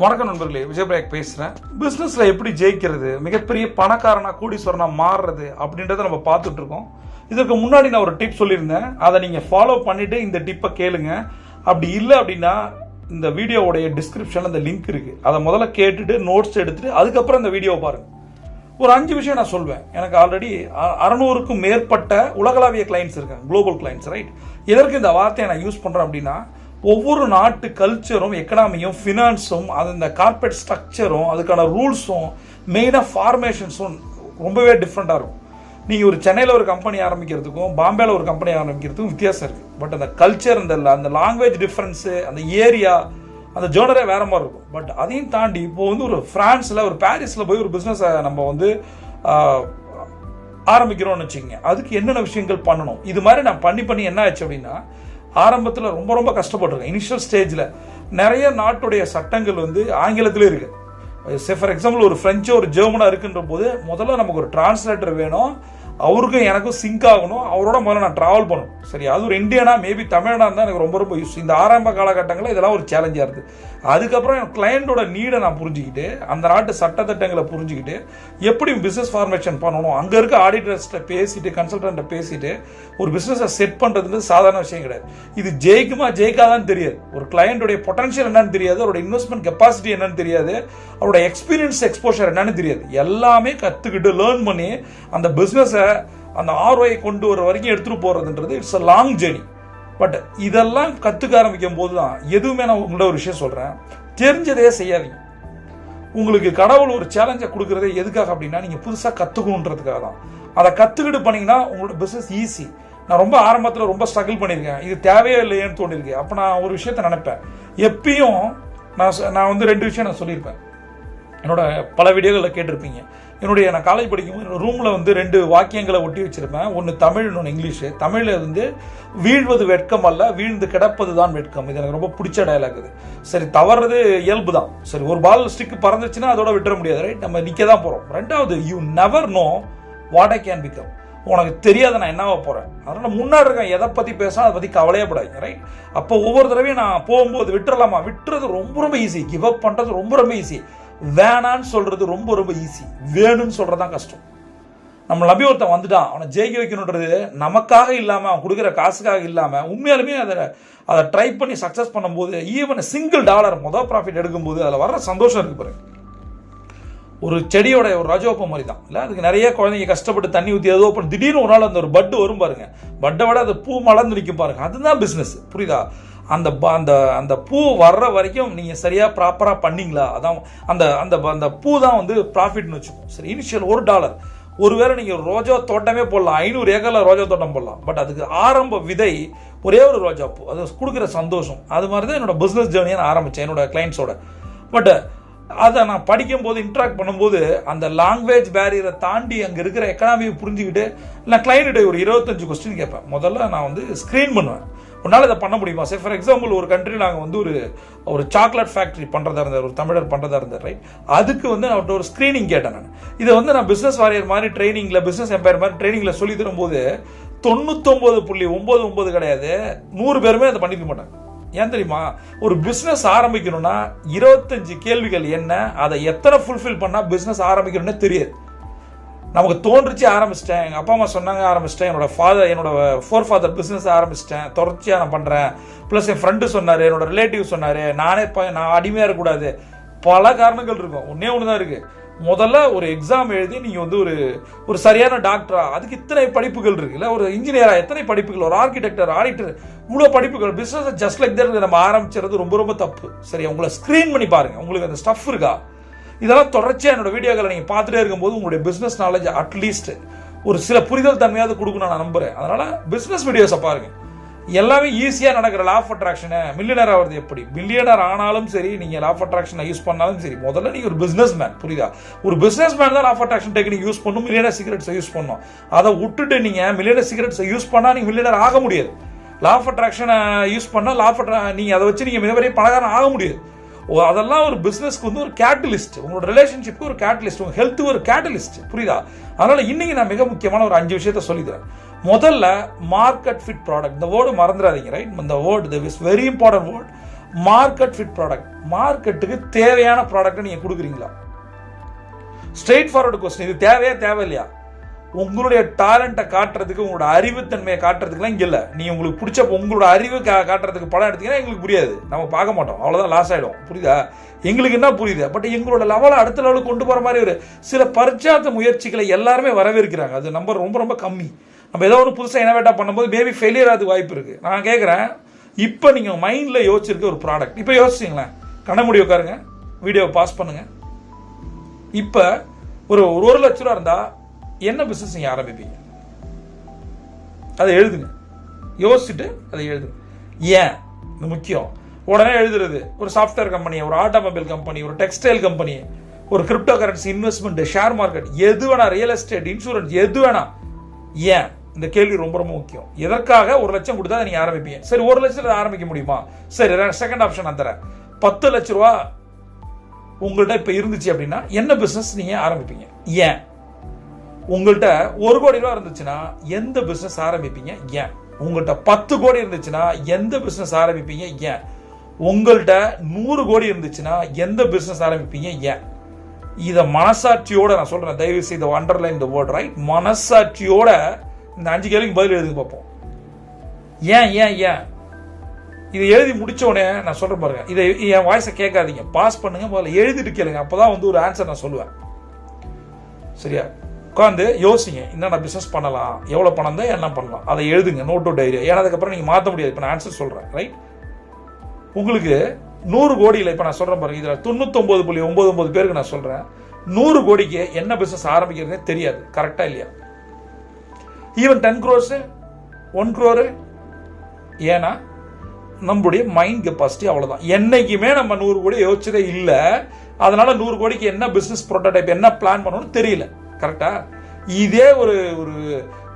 வணக்கம் நண்பர்களே, விஜயபிரயாக் பேசுகிறேன். பிஸ்னஸில் எப்படி ஜெயிக்கிறது, மிகப்பெரிய பணக்காரனா கோடீஸ்வரனா மாறுறது அப்படின்றத நம்ம பார்த்துட்டு இருக்கோம். இதற்கு முன்னாடி நான் ஒரு டிப் சொல்லியிருந்தேன், அதை நீங்கள் ஃபாலோ பண்ணிவிட்டு இந்த டிப்பை கேளுங்க. அப்படி இல்லை அப்படின்னா இந்த வீடியோவுடைய டிஸ்கிரிப்ஷனில் அந்த லிங்க் இருக்குது, அதை முதல்ல கேட்டுட்டு நோட்ஸ் எடுத்துகிட்டு அதுக்கப்புறம் இந்த வீடியோவை பாருங்கள். ஒரு 5 விஷயம் நான் சொல்வேன். எனக்கு ஆல்ரெடி 600க்கும் மேற்பட்ட உலகளாவிய கிளைண்ட்ஸ் இருக்காங்க, குளோபல் கிளைண்ட்ஸ், ரைட்? எதற்கு இந்த வார்த்தையை நான் யூஸ் பண்ணுறேன் அப்படின்னா, ஒவ்வொரு நாட்டு கல்ச்சரும், எக்கனாமியும், ஃபினான்ஸும், அது இந்த கார்பரேட் ஸ்ட்ரக்சரும், அதுக்கான ரூல்ஸும், மெயினாக ஃபார்மேஷன்ஸும் ரொம்பவே டிஃப்ரெண்ட்டாக இருக்கும். நீங்கள் ஒரு சென்னையில் ஒரு கம்பெனி ஆரம்பிக்கிறதுக்கும் பாம்பேயில் ஒரு கம்பெனி ஆரம்பிக்கிறதுக்கும் வித்தியாசம் இருக்குது. பட் அந்த கல்ச்சர், அந்த லாங்குவேஜ் டிஃப்ரென்ஸு, அந்த ஏரியா, அந்த ஜேர்னரே வேறு மாதிரி இருக்கும். பட் அதையும் தாண்டி இப்போ வந்து ஒரு ஃப்ரான்ஸில், ஒரு பாரிஸில் போய் ஒரு பிஸ்னஸை நம்ம வந்து ஆரம்பிக்கிறோம்னு வச்சுக்கோங்க. அதுக்கு என்னென்ன விஷயங்கள் பண்ணணும், இது மாதிரி நான் பண்ணி என்ன ஆச்சு அப்படின்னா, ஆரம்பத்தில் ரொம்ப ரொம்ப கஷ்டப்பட்டிருக்கேன். இனிஷியல் ஸ்டேஜில் நிறைய நாட்டுடைய சட்டங்கள் வந்து ஆங்கிலத்திலே இருக்குது. ஃபார் எக்ஸாம்பிள், ஒரு ஃப்ரெஞ்சோ ஒரு ஜெர்மனாக இருக்குன்ற போது முதல்ல நமக்கு ஒரு டிரான்ஸ்லேட்டர் வேணும், அவருக்கும் எனக்கும் சிங்க் ஆகணும், அவரோட முதல்ல நான் ட்ராவல் பண்ணணும். சரி, அது ஒரு இந்தியனா, மேபி தமிழனா இருந்தால் எனக்கு ரொம்ப ரொம்ப யூஸ். இந்த ஆரம்ப காலகட்டங்களில் இதெல்லாம் ஒரு சேலஞ்சாக இருக்குது. அதுக்கப்புறம் என் கிளையண்டோட நீடை நான் புரிஞ்சுக்கிட்டு, அந்த நாட்டு சட்டத்திட்டங்களை புரிஞ்சுக்கிட்டு, எப்படி பிஸ்னஸ் ஃபார்மேஷன் பண்ணணும், அங்கே இருக்க ஆடிட்டர்ஸ்ட்டை பேசிட்டு, கன்சல்டன்ட்டை பேசிட்டு ஒரு பிஸ்னஸை செட் பண்ணுறதுன்றது சாதாரண விஷயம் கிடையாது. இது ஜெயிக்குமா ஜெயிக்காதான்னு தெரியாது, ஒரு கிளையண்டோடைய பொட்டன்ஷியல் என்னன்னு தெரியாது, அவரோட இன்வெஸ்ட்மெண்ட் கெப்பாசிட்டி என்னன்னு தெரியாது, அவரோட எக்ஸ்பீரியன்ஸ் எக்ஸ்போஷர் என்னன்னு தெரியாது. எல்லாமே கற்றுக்கிட்டு லேர்ன் பண்ணி அந்த பிஸ்னஸை அந்த ஆர்ஓஐ கொண்டு வர வரைக்கும் எடுத்துகிட்டு போகிறதுன்றது it's a long journey. But இதெல்லாம் கற்றுக்க ஆரம்பிக்கும் போது தான் எதுவுமே நான் உங்கள்கிட்ட ஒரு விஷயம் சொல்கிறேன், தெரிஞ்சதே செய்யாதீங்க. உங்களுக்கு கடவுள் ஒரு சேலஞ்சை கொடுக்குறதே எதுக்காக அப்படின்னா, நீங்கள் புதுசாக கற்றுக்கணுன்றதுக்காக தான். அதை கற்றுக்கிட்டு பண்ணிங்கன்னா உங்களோட பிஸ்னஸ் ஈஸி. நான் ரொம்ப ஆரம்பத்தில் ரொம்ப ஸ்ட்ரகிள் பண்ணியிருக்கேன், இது தேவையே இல்லையேன்னு தோணிருக்கு. அப்போ நான் ஒரு விஷயத்தை நினைப்பேன், எப்பயும் நான் வந்து 2 விஷயம் நான் சொல்லியிருப்பேன். என்னோட பல வீடியோகளில் கேட்டிருப்பீங்க. நான் காலேஜ் படிக்கும்போது என்னோட ரூமில் வந்து 2 வாக்கியங்களை ஒட்டி வச்சுருப்பேன். ஒன்று தமிழ், இன்னொன்று இங்கிலீஷு. தமிழில் வந்து வீழ்வது வெட்கம் அல்ல, வீழ்ந்து கிடப்பது தான் வெட்கம். இது எனக்கு ரொம்ப பிடிச்ச டயலாக். இது சரி, தவறுறது இயல்பு தான். சரி, ஒரு பால் ஸ்டிக் பறந்துச்சுன்னா அதோட விட்டுற முடியாது, ரைட்? நம்ம நிற்க தான் போகிறோம். 2வது, you never know what I can become. உனக்கு தெரியாத நான் என்னவா போகிறேன், அதனால் முன்னாடி இருக்கேன், எதை பற்றி பேசினா அதை பற்றி கவலையப்படாதீங்க, ரைட்? அப்போ ஒவ்வொரு தடவையும் நான் போகும்போது விட்டுறலாமா, விட்டுறது ரொம்ப ரொம்ப ஈஸி, கிவ் அப் பண்ணுறது ரொம்ப ரொம்ப ஈஸி, வேணான்னு சொல்றது ரொம்ப ரொம்ப ஈஸி, வேணும்னு சொல்றது தான் கஷ்டம். நம்ம நம்பி ஒருத்தன் வந்துட்டான், அவனை ஜெயிக்க வைக்கணுன்றது நமக்காக இல்லாமல், அவன் கொடுக்குற காசுக்காக இல்லாமல், உண்மையாலுமே அதை ட்ரை பண்ணி சக்ஸஸ் பண்ணும்போது, ஈவன் $1 மொதல் ப்ராஃபிட் எடுக்கும்போது அதில் வர்ற சந்தோஷம் இருக்கு பாருங்க. ஒரு செடியோட ஒரு ரஜோப்பம் மாதிரி தான் இல்லை, அதுக்கு நிறைய குழந்தைங்க கஷ்டப்பட்டு தண்ணி ஊற்றி ஏதோ பண்ணி திடீர்னு ஒரு நாள் அந்த ஒரு பட்டு வரும் பாருங்க, பட்டை விட அது பூ மலர்ந்து நிற்கும் பாருங்க, அதுதான் பிஸ்னஸ். புரியுதா? அந்த அந்த அந்த பூ வர்ற வரைக்கும் நீங்கள் சரியாக ப்ராப்பராக பண்ணிங்களா, அதான் அந்த அந்த அந்த பூ தான் வந்து ப்ராஃபிட்னு வச்சுக்கோம். சரி, இனிஷியல் $1. ஒருவேளை நீங்கள் ரோஜா தோட்டமே போடலாம், 500 ஏக்கரில் ரோஜா தோட்டம் போடலாம். பட் அதுக்கு ஆரம்ப விதை ஒரே ஒரு ரோஜா பூ, அது கொடுக்குற சந்தோஷம். அது மாதிரி தான் என்னோட பிஸ்னஸ் ஜேர்னியை நான் ஆரம்பித்தேன் என்னோட கிளைண்ட்ஸோட. பட் அதை நான் படிக்கும்போது, இன்ட்ராக்ட் பண்ணும்போது, அந்த லாங்குவேஜ் பேரியரை தாண்டி அங்கே இருக்கிற எக்கனாமியை புரிஞ்சுக்கிட்டு நான் கிளைண்ட்டை ஒரு 25 கொஸ்டின் கேட்பேன். முதல்ல நான் வந்து ஸ்க்ரீன் பண்ணுவேன், உன்னால் இதை பண்ண முடியுமா? சரி, ஃபார் எக்ஸாம்பிள், ஒரு கண்ட்ரியில் நாங்கள் வந்து ஒரு சாக்லேட் ஃபேக்ட்ரி பண்ணுறதா இருந்தார், ஒரு தமிழர் பண்ணுறதா இருந்தார், ரைட்? அதுக்கு வந்து நான் ஒரு ஸ்க்ரீனிங் கேட்டேன். இதை வந்து நான் பிஸ்னஸ் வாரியர் மாதிரி ட்ரைனிங்கில், பிஸ்னஸ் எம்பையர் மாதிரி ட்ரைனிங்கில் சொல்லி தரும்போது 99.99 கிடையாது, 100 பேருமே அதை பண்ணிக்க மாட்டாங்க. ஏன் தெரியுமா? ஒரு பிஸ்னஸ் ஆரம்பிக்கணும்னா 25 கேள்விகள் என்ன, அதை எத்தனை ஃபுல்ஃபில் பண்ணால் பிஸ்னஸ் ஆரம்பிக்கணும்னு தெரியாது. நமக்கு தோன்றுச்சு, ஆரம்பிச்சிட்டேன், எங்கள் அப்பா அம்மா சொன்னாங்க ஆரம்பிச்சிட்டேன், என்னோட ஃபோர்ஃபாதர் பிஸ்னஸ் ஆரம்பிச்சிட்டேன், தொடர்ச்சியாக நான் பண்ணுறேன், ப்ளஸ் என் ஃப்ரெண்டு சொன்னார், என்னோட ரிலேட்டிவ் சொன்னார், நான் அடிமையாக இருக்கக்கூடாது, பல காரணங்கள் இருக்கும். ஒன்றே ஒன்று தான் இருக்குது. முதல்ல ஒரு எக்ஸாம் எழுதி நீங்கள் வந்து ஒரு சரியான டாக்டரா, அதுக்கு இத்தனை படிப்புகள் இருக்குல்ல, ஒரு இன்ஜினியரா எத்தனை படிப்புகள், ஒரு ஆர்கிடெக்டர், ஆடிட்டர், இவ்வளோ படிப்புகள். பிஸ்னஸ் ஜஸ்ட் லைக் தட் நம்ம ஆரம்பிச்சிருது ரொம்ப ரொம்ப தப்பு. சரி, உங்களை ஸ்க்ரீன் பண்ணி பாருங்கள், உங்களுக்கு அந்த ஸ்டஃப் இருக்கா. இதெல்லாம் தொடர்ச்சியாக என்னோட வீடியோக்களை நீங்கள் பார்த்துட்டே இருக்கும்போது உங்களுடைய பிஸ்னஸ் நாலேஜ் அட்லீஸ்ட் ஒரு சில புரிதல் தன்மையாவது கொடுக்கணும் நான் நம்புகிறேன். அதனால் பிஸ்னஸ் வீடியோஸை பாருங்கள். எல்லாமே ஈஸியாக நடக்கிற லா ஆஃப் அட்ராக்ஷனை, மில்லியனர் ஆகிறது எப்படி, பில்லியனர் ஆனாலும் சரி, நீங்கள் லா ஆஃப் அட்ராக்ஷனை யூஸ் பண்ணாலும் சரி, முதல்ல நீங்கள் ஒரு பிஸ்னஸ் மேன். புரியுதா? ஒரு பிஸ்னஸ் மேன் தான் law of attraction technique use பண்ணணும், மில்லியனர் சீக்ரெட்ஸை யூஸ் பண்ணணும். அதை விட்டுட்டு நீங்கள் மில்லியனர் சீக்ரெட்ஸை யூஸ் பண்ணால் நீங்கள் மில்லியனர் ஆக முடியாது. லா ஆஃப் அட்ராக்ஷனை யூஸ் பண்ணால் நீங்கள் அதை வச்சு நீங்கள் மிகப்பெரிய பணக்காரன் ஆக முடியாது. அதெல்லாம் ஒரு பிஸ்னஸ்க்கு வந்து ஒரு கேட்டலிஸ்ட், உங்களோட ரிலேஷன்ஷிப்க்கு ஒரு கேட்டலிஸ்ட், உங்கள் ஹெல்த்துக்கு ஒரு கேட்டலிஸ்ட். புரியுதா? அதனால் இன்னைக்கு நான் மிக முக்கியமான ஒரு 5 விஷயத்த சொல்லித்தரேன். முதல்ல, மார்க்கெட் ஃபிட் ப்ராடக்ட். இந்த வேர்டு மறந்துடாதீங்க, ரைட்? இந்த word is very important word. Market fit product. மார்க்கெட்டுக்கு தேவையான ப்ராடக்ட்டை நீங்கள் கொடுக்குறீங்களா? Straight forward question. இது தேவையா தேவையில்லையா? உங்களுடைய டேலண்ட்டை காட்டுறதுக்கு, உங்களோட அறிவுத்தன்மையை காட்டுறதுக்குலாம் இங்கே இல்லை. நீ உங்களுக்கு பிடிச்ச உங்களோட அறிவு காட்டுறதுக்கு படம் எடுத்தீங்கன்னா எங்களுக்கு புரியாது, நம்ம பார்க்க மாட்டோம், அவ்வளோதான், லாஸ் ஆகிடும். புரியுதா? எங்களுக்கு என்ன புரியுது? பட் எங்களோட லெவலை அடுத்த லெவலுக்கு கொண்டு போகிற மாதிரி ஒரு சில பரிச்சார்த்த முயற்சிகளை எல்லாருமே வரவேற்கிறாங்க. அது நம்பர் ரொம்ப ரொம்ப கம்மி. நம்ம ஏதோ ஒரு புதுசாக இனோவேட்டாக பண்ணும்போது மேபி ஃபெயிலியர் ஆகுது வாய்ப்பு இருக்குது. நான் கேட்குறேன், இப்போ நீங்கள் மைண்டில் யோசிச்சிருக்க ஒரு ப்ராடக்ட், இப்போ யோசிச்சிங்களேன், கண்ண மூடி உட்காருங்க, வீடியோவை பாஸ் பண்ணுங்கள். இப்போ ஒரு 1 லட்ச ரூபா இருந்தால் என்ன பிஸ்னஸ் நீங்கள் ஆரம்பிப்பீங்க? அதை எழுதுங்க, யோசிச்சுட்டு அதை எழுதுங்க. ஏன் இது முக்கியம்? உடனே எழுதுறது ஒரு சாஃப்ட்வேர் கம்பெனி, ஒரு ஆட்டோமொபைல் கம்பெனி, ஒரு டெக்ஸ்டைல் கம்பெனி, ஒரு crypto currency investment, share market, எது வேணா, ரியல் எஸ்டேட், இன்சூரன்ஸ், எது வேணா. ஏன்? இந்த கேள்வி ரொம்ப ரொம்ப முக்கியம். எதற்காக 1 லட்சம் கொடுத்தா நீங்க ஆரம்பிப்பீங்க? சரி, 1 லட்சத்துல ஆரம்பிக்க முடியுமா? சரி, செகண்ட் ஆப்ஷன் நான் தரேன். 10 லட்ச ரூபா உங்கள்கிட்ட இப்ப இருந்துச்சு அப்படின்னா என்ன பிசினஸ் நீங்க ஆரம்பிப்பீங்க? ஏன்? உங்கள்கிட்ட 1 கோடி ரூபா இருந்துச்சுன்னா எந்த பிசினஸ் ஆரம்பிப்பீங்க? ஏன்? உங்கள்கிட்ட 10 கோடி இருந்துச்சுன்னா எந்த பிசினஸ் ஆரம்பிப்பீங்க? ஏன்? உங்கள்கிட்ட 100 கோடி இருந்துச்சுன்னா எந்த பிசினஸ் ஆரம்பிப்பீங்க? ஏன்? இதை மனசாட்சியோட நான் சொல்றேன், தயவு செய்து அண்டர்லைன் தி வேர்ட், ரைட்? மனசாட்சியோட இந்த 5 கேள்விக்கு பதில் எழுதி பார்ப்போம். ஏன் ஏன் ஏன்? இதை எழுதி முடிச்சோடனே நான் சொல்றேன் பாருங்க, இதை என் வாய்ஸை கேட்காதீங்க, பாஸ் பண்ணுங்க, முதல்ல எழுதிட்டு கேளுங்க, அப்பதான் ஒரு ஆன்சர் நான் சொல்லுவேன். சரியா? உட்காந்து யோசிங்க, என்னென்ன பிசினஸ் பண்ணலாம், எவ்வளவு பணம் தான் என்ன பண்ணலாம், அதை எழுதுங்க, நோட் டு டைரி. ஏன்னா அதுக்கப்புறம் நீங்க மாற்ற முடியாது. இப்போ நான் ஆன்சர் சொல்றேன், ரைட்? உங்களுக்கு 100 கோடியில் இப்போ நான் சொல்றேன் பாருங்க, இதில் 99.99 பேருக்கு நான் சொல்றேன், 100 கோடிக்கு என்ன பிசினஸ் ஆரம்பிக்கிறதே தெரியாது. கரெக்டா இல்லையா? Even 10 crores, 1 crore. ஏன்னா நம்மளுடைய மைண்ட் கெப்பாசிட்டி அவ்வளவுதான். என்னைக்குமே நம்ம 100 கோடி யோசிச்சதே இல்லை. அதனால 100 கோடிக்கு என்ன பிசினஸ் ப்ரோட்டோடைப், என்ன பிளான் பண்ணணும்னு தெரியல. கரெக்டா? இதே ஒரு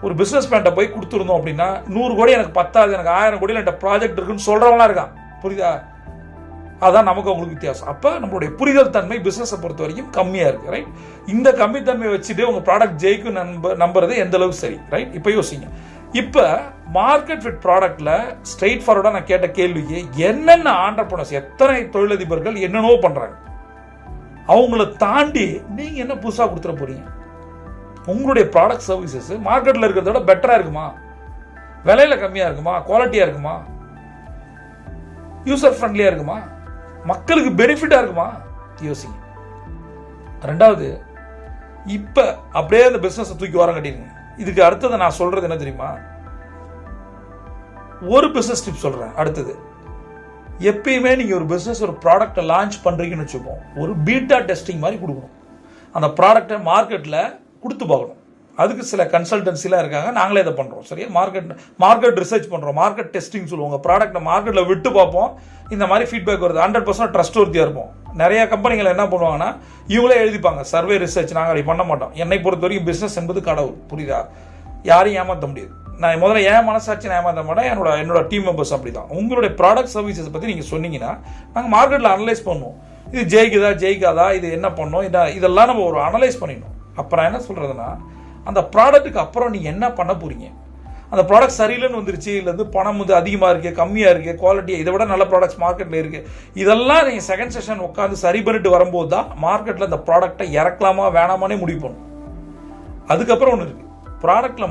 ஒரு பிசினஸ் பிளான்ட்ட போய் கொடுத்துருந்தோம் அப்படின்னா 100 கோடி எனக்கு பத்தாது, எனக்கு 1000 கோடியில் என்கிட்ட ப்ராஜெக்ட் இருக்குன்னு சொல்றவங்களாம் இருக்கான். புரியுதா? அதான் நமக்கு உங்களுக்கு வித்தியாசம். அப்ப நம்மளுடைய புரிதல் தன்மை பிசினஸை பொறுத்த வரைக்கும் கம்மியா இருக்கு, ரைட்? இந்த கம்மித்தன்மையை வச்சுட்டு உங்க ப்ராடக்ட் ஜெயிக்கும் நம்புறது எந்த அளவுக்கு சரி, ரைட்? இப்ப யோசிங்க. இப்ப மார்க்கெட் ஃபிட் ப்ராடக்ட்ல ஸ்ட்ரெயிட் ஃபார்வர்டா நான் கேட்ட கேள்விக்கு என்னென்ன ஆண்டர்பிரனர்ஸ், எத்தனை தொழிலதிபர்கள் என்னென்னவோ பண்றாங்க, அவங்கள தாண்டி நீங்க என்ன புதுசா கொடுத்துட போறீங்க? உங்களுடைய ப்ராடக்ட் சர்வீசஸ் மார்க்கெட்ல இருக்கிறத விட பெட்டரா இருக்குமா? விலையில கம்மியா இருக்குமா? குவாலிட்டியா இருக்குமா? யூசர் ஃப்ரெண்ட்லியா இருக்குமா? மக்களுக்கு பெனிஃபிட்டா இருக்குமா? யோசிங்க. ரெண்டாவது, இப்ப அப்படியே அந்த பிசினஸ் தூக்கி வர கட்டிடுங்க. இதுக்கு அடுத்தது நான் சொல்றது என்ன தெரியுமா? ஒரு பிசினஸ் டிப் சொல்றேன். அடுத்தது, எப்பயுமே நீங்க ஒரு பிசினஸ், ஒரு ப்ராடக்ட்டை லான்ச் பண்றீங்கன்னு வச்சுக்கோங்க, ஒரு பீட்டா டெஸ்டிங் மாதிரி கொடுக்கணும். அந்த ப்ராடக்ட்டை மார்க்கெட்ல கொடுத்து பார்க்கணும். அதுக்கு சில கன்சல்டன்சிலாம் இருக்காங்க, நாங்களே இதை பண்றோம். சரியா? மார்க்கெட் ரிசர்ச் பண்றோம், மார்க்கெட் டெஸ்டிங் சொல்லுவாங்க. ப்ராடக்ட்டை மார்க்கெட்ல விட்டு பார்ப்போம், இந்த மாதிரி ஃபீட்பேக் வருது, 100% ட்ரஸ்ட் ஒர்த்தியா இருப்போம். நிறைய கம்பெனிகள் என்ன பண்ணுவாங்கன்னா இவங்களே எழுதிப்பாங்க சர்வே ரிசர்ச். நாங்கள் அப்படி பண்ண மாட்டோம். என்னை பொறுத்த வரைக்கும் பிசினஸ் என்பது கடவுள். புரியுதா? யாரையும் ஏமாற்ற முடியாது. நான் முதல்ல ஏன் மனசாட்சி நான் ஏமாற்ற மாட்டேன், என்னோட டீம் மெம்பர்ஸ் அப்படிதான். உங்களுடைய ப்ராடக்ட் சர்வீசஸ் பத்தி நீங்க சொன்னீங்கன்னா நாங்கள் மார்க்கெட்ல அனலைஸ் பண்ணுவோம். இது ஜெயிக்குதா ஜெயிக்காதா, இது என்ன பண்ணும், இதெல்லாம் நம்ம ஒரு அனலைஸ் பண்ணிடணும். அப்புறம் என்ன சொல்றதுன்னா, அந்த ப்ராடக்ட்டுக்கு அப்புறம் நீங்க என்ன பண்ண போறீங்க? அந்த ப்ராடக்ட் சரியில்லைன்னு வந்துருச்சு, இல்லை வந்து பணம் வந்து அதிகமாக இருக்கு, கம்மியாக இருக்கு, குவாலிட்டி இதை விட நல்ல ப்ராடக்ட்ஸ் மார்க்கெட்டில் இருக்கு, இதெல்லாம் நீங்கள் செகண்ட் செஷன் உட்காந்து சரி பண்ணிட்டு வரும்போது தான் மார்க்கெட்டில் அந்த ப்ராடக்டை இறக்கலாமா வேணாமானே முடிவு பண்ணும். அதுக்கப்புறம் ஒன்று இருக்கு, ப்ராடக்ட்ல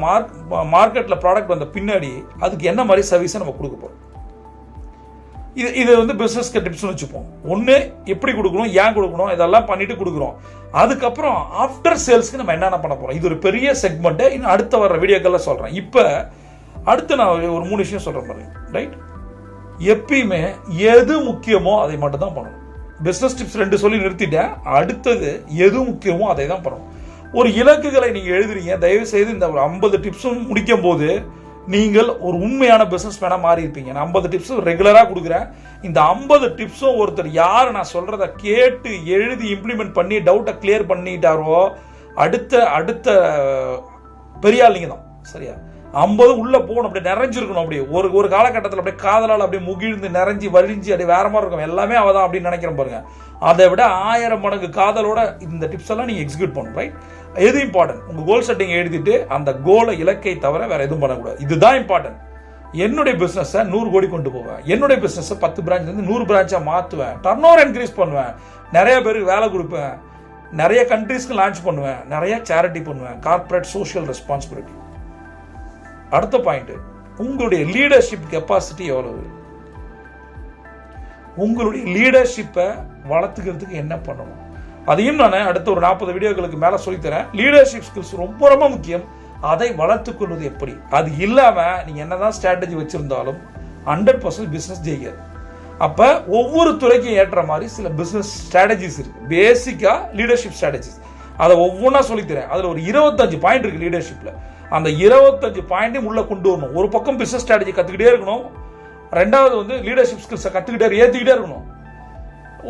மார்க்கெட்டில் ப்ராடக்ட் வந்த பின்னாடி அதுக்கு என்ன மாதிரி சர்வீஸை நம்ம கொடுக்க போகிறோம். இது வந்து பிசினஸ்க்கு டிப்ஸ்னு வச்சுப்போம். ஒன்று எப்படி கொடுக்கணும், ஏன் கொடுக்கணும், இதெல்லாம் பண்ணிட்டு கொடுக்குறோம். அதுக்கப்புறம் ஆஃப்டர் சேல்ஸ்க்கு நம்ம என்னென்ன பண்ண போறோம். இது ஒரு பெரிய செக்மெண்ட், இன்னும் அடுத்த வர வீடியோக்கள்ல சொல்றேன். இப்ப அடுத்து நான் ஒரு 3 விஷயம் சொல்றேன் பாருங்க, ரைட்? எப்பயுமே எது முக்கியமோ அதை மட்டும் தான் பண்ணணும். பிசினஸ் டிப்ஸ் 2 சொல்லி நிறுத்திட்டேன். அடுத்தது எது முக்கியமோ அதை தான் பண்ணணும். ஒரு இலக்குகளை நீங்க எழுதுறீங்க, தயவு செய்து இந்த 50 டிப்ஸும் முடிக்கும் போது நீங்கள் ஒரு உண்மையான பிசினஸ் மேனா மாறி இருப்பீங்க. நான் 50 டிப்ஸ் ரெகுலரா கொடுக்குறேன். இந்த 50 டிப்ஸும் ஒருத்தர் யார் நான் சொல்றத கேட்டு எழுதி இம்ப்ளிமெண்ட் பண்ணி டவுட்டை கிளியர் பண்ணிட்டாரோ அடுத்த பெரிய ஆள் நீங்க தான். சரியா? 50 உள்ள போகணும், அப்படியே நிறைஞ்சிருக்கணும். அப்படியே ஒரு காலகட்டத்தில் அப்படியே காதலால் அப்படியே முகிழ்ந்து நிறைஞ்சி வழிஞ்சு அப்படியே வேற மாதிரி இருக்கும். எல்லாமே அவதான் அப்படின்னு நினைக்கிறேன் பாருங்க. அதை விட 1000 மடங்கு காதலோட இந்த டிப்ஸ் எல்லாம் நீங்க எக்ஸிக்யூட் பண்ணணும், ரைட்? எது இம்பார்ட்டன்ட்? உங்க கோல் செட்டிங் எழுதிட்டு அந்த கோலை, இலக்கை தவிர வேற எதுவும் பண்ணக்கூடாது. இதுதான் இம்பார்ட்டன்ட். என்னுடைய பிஸ்னஸை 100 கோடி கொண்டு போவேன், என்னுடைய பிஸ்னஸை 10 பிரான்ச்லேருந்து 100 பிரான்ச்சாக மாற்றுவேன், டர்ன் ஓவர் இன்க்ரீஸ் பண்ணுவேன், நிறைய பேருக்கு வேலை கொடுப்பேன், நிறைய கண்ட்ரீஸ்க்கு லான்ச் பண்ணுவேன், நிறைய சேரிட்டி பண்ணுவேன், கார்பரேட் சோஷியல் ரெஸ்பான்சிபிலிட்டி. அடுத்த பாயிண்ட், உங்களுடைய லீடர்ஷிப் கெப்பாசிட்டி எவ்வளவு? உங்களுடைய லீடர்ஷிப்பை வளர்த்துக்கிறதுக்கு என்ன பண்ணணும் அதையும் நான் அடுத்த ஒரு 40 வீடியோக்களுக்கு மேலே சொல்லித்தரேன். லீடர்ஷிப் ஸ்கில்ஸ் ரொம்ப ரொம்ப முக்கியம். அதை வளர்த்துக்கொள்வது எப்படி? அது இல்லாமல் நீங்கள் என்னதான் ஸ்ட்ராட்டஜி வச்சுருந்தாலும் 100% பிஸ்னஸ் ஜெயிக்காது. அப்போ ஒவ்வொரு துறைக்கும் ஏற்ற மாதிரி சில பிஸ்னஸ் ஸ்ட்ராட்டஜிஸ் இருக்குது. பேசிக்காக லீடர்ஷிப் ஸ்ட்ராட்டஜிஸ் அதை ஒவ்வொன்றா சொல்லித்தரேன். அதில் ஒரு 25 பாயிண்ட் இருக்குது லீடர்ஷிப்பில். அந்த 25 பாயிண்ட்டையும் உள்ளே கொண்டு வரணும். ஒரு பக்கம் பிஸ்னஸ் ஸ்ட்ராட்டஜி கற்றுக்கிட்டே இருக்கணும், ரெண்டாவது வந்து லீடர்ஷிப் ஸ்கில்ஸை கற்றுக்கிட்டே ஏற்றிக்கிட்டே இருக்கணும்.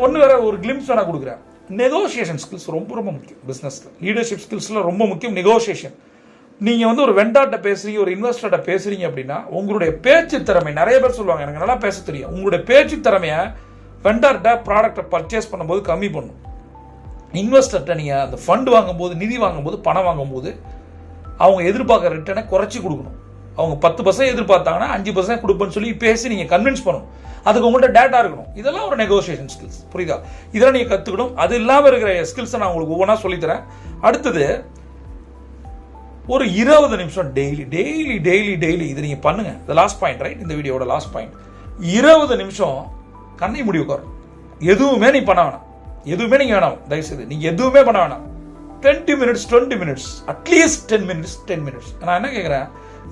ஒன்று வேற ஒரு கிளிம்ஸ் நான் கொடுக்குறேன். நெகோசியேஷன் ஸ்கில்ஸ் ரொம்ப ரொம்ப முக்கியம் பிஸ்னஸில். லீடர்ஷிப் ஸ்கில்ஸில் ரொம்ப முக்கியம் நெகோசியேஷன். நீங்கள் வந்து ஒரு வெண்டார்ட்ட பேசுறீங்க, ஒரு இன்வெஸ்டர்ட்ட பேசுறீங்க அப்படின்னா உங்களுடைய பேச்சு திறமை, நிறைய பேர் சொல்லுவாங்க எனக்கு நல்லா பேச தெரியும், உங்களுடைய பேச்சு திறமையை வெண்டார்ட்ட ப்ராடக்டை பர்ச்சேஸ் பண்ணும்போது கம்மி பண்ணும். இன்வெஸ்டர்கிட்ட நீங்கள் அந்த ஃபண்ட் வாங்கும்போது, நிதி வாங்கும்போது, பணம் வாங்கும்போது அவங்க எதிர்பார்க்குற ரிட்டர்னை குறைச்சி கொடுக்கணும். அவங்க 10% எதிர்பார்த்தாங்கன்னா 5% கொடுப்பேன்னு சொல்லி பேசி நீங்கள் கன்வின்ஸ் பண்ணணும். அதுக்கு உங்கள்கிட்ட டேட்டா இருக்கணும். இதெல்லாம் ஒரு நெகோசியேஷன் ஸ்கில்ஸ். புரியுதா? இதெல்லாம் நீங்கள் கற்றுக்கணும். அது இல்லாமல் இருக்கிற ஸ்கில்ஸை நான் உங்களுக்கு ஒவ்வொன்றா சொல்லித்தரேன். அடுத்தது ஒரு 20 நிமிஷம் டெய்லி டெய்லி டெய்லி டெய்லி இது நீங்கள் பண்ணுங்கள். இந்த லாஸ்ட் பாயிண்ட் ரைட், இந்த வீடியோட லாஸ்ட் பாயிண்ட். 20 நிமிஷம் கண்ணை மூடி உட்காரும். எதுவுமே நீ பண்ண வேணாம், எதுவுமே நீங்கள் வேணாம், தயவுசெய்து நீங்கள் எதுவுமே பண்ண வேணாம். 20 minutes 20 minutes at least 10 minutes 10 minutes. நான் என்ன கேட்குறேன்,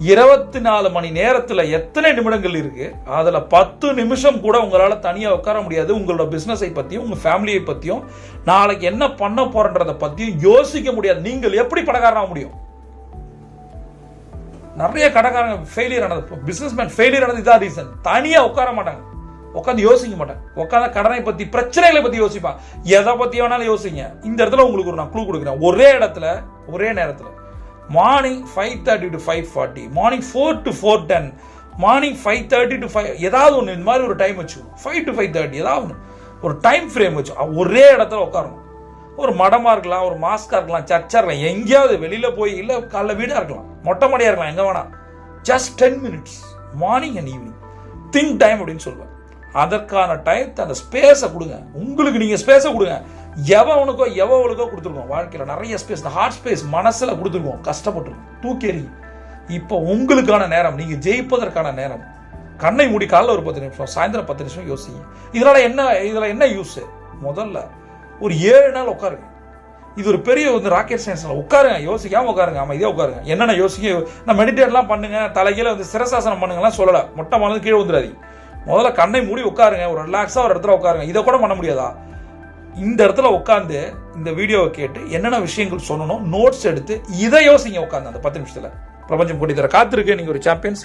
24 மணி நேரத்தில் எத்தனை நிமிடங்கள் இருக்கு? அதில் 10 நிமிஷம் கூட உங்களால் தனியாக உட்கார முடியாது. உங்களோட பிஸ்னஸை பற்றியும் உங்கள் ஃபேமிலியை பற்றியும் நாளைக்கு என்ன பண்ண போறன்றதை பற்றியும் யோசிக்க முடியாது. நீங்கள் எப்படி பணக்காரனாக முடியும்? நிறைய கடைக்காரங்க ஃபெயிலியர் ஆனது, பிஸ்னஸ் மேன் ஃபெயிலியர் ஆனது இதான் ரீசன். தனியாக உட்கார மாட்டாங்க, உட்காந்து யோசிக்க மாட்டாங்க. உட்காந்து கடனை பற்றி, பிரச்சனைகளை பற்றி யோசிப்பாங்க. எதை பற்றி வேணாலும் யோசிங்க. இந்த இடத்துல உங்களுக்கு ஒரு நான் க்ளூ கொடுக்குறேன். ஒரே இடத்துல ஒரே நேரத்தில் morning 5:30 to 5:40, morning 4 to 4:10, morning 5:30 to 5, ஏதாவது ஒன்று இந்த மாதிரி ஒரு டைம் வச்சு 5 to 5:30 ஏதாவது ஒன்று ஒரு டைம் ஃப்ரேம் வச்சு ஒரே இடத்துல உட்காரணும். ஒரு மடமாக இருக்கலாம், ஒரு மாஸ்காக இருக்கலாம், சர்ச்சாக இருக்கலாம், எங்கேயாவது வெளியில் போய், இல்லை காலைல வீடாக இருக்கலாம், மொட்டை மாடியாக இருக்கலாம், எங்கே வேணாம். Just 10 minutes morning and evening think time அப்படின்னு சொல்லுவேன். அதற்கான டைத்தை, அந்த ஸ்பேஸை கொடுங்க. உங்களுக்கு நீங்கள் ஸ்பேஸை கொடுங்க. எவனுக்கோ எவ்வளவுக்கோ கொடுத்துருக்கோம் வாழ்க்கையில் நிறைய ஸ்பேஸ், இந்த ஹார்ட் ஸ்பேஸ் மனசில் கொடுத்துருக்கோம், கஷ்டப்பட்டுருக்கோம், தூக்கேறி. இப்போ உங்களுக்கான நேரம், நீங்கள் ஜெயிப்பதற்கான நேரம். கண்ணை மூடி காலைல ஒரு 10 நிமிஷம், சாயந்தரம் 10 நிமிஷம் யோசிங்க. இதில் என்ன யூஸ்? முதல்ல ஒரு 7 நாள் உட்காருங்க. இது ஒரு பெரிய வந்து ராக்கெட் சயின்ஸில் உட்காருங்க, யோசிக்காமல் உட்காருங்க, அமைதியாக உட்காருங்க. என்னென்ன யோசிக்க, நான் மெடிடேட்லாம் பண்ணுங்க, தலைகீழ வந்து சிரசாசனம் பண்ணுங்கலாம் சொல்லலை, மொட்டை மனது கீழே வந்துடாதீங்க. முதல்ல கண்ணை மூடி உட்காருங்க, ஒரு ரிலாக்ஸாக ஒரு இடத்துல உட்காருங்க. இதை கூட பண்ண முடியாதா? இந்த இடத்துல உட்காந்து இந்த வீடியோவை கேட்டு என்னென்ன விஷயங்கள் சொல்லணும் நோட்ஸ் எடுத்து இதை யோசிங்க உட்காந்து அந்த 10 நிமிஷத்தில். பிரபஞ்சம் கூட்டி தர காத்திருக்கு. நீங்கள் ஒரு சாம்பியன்.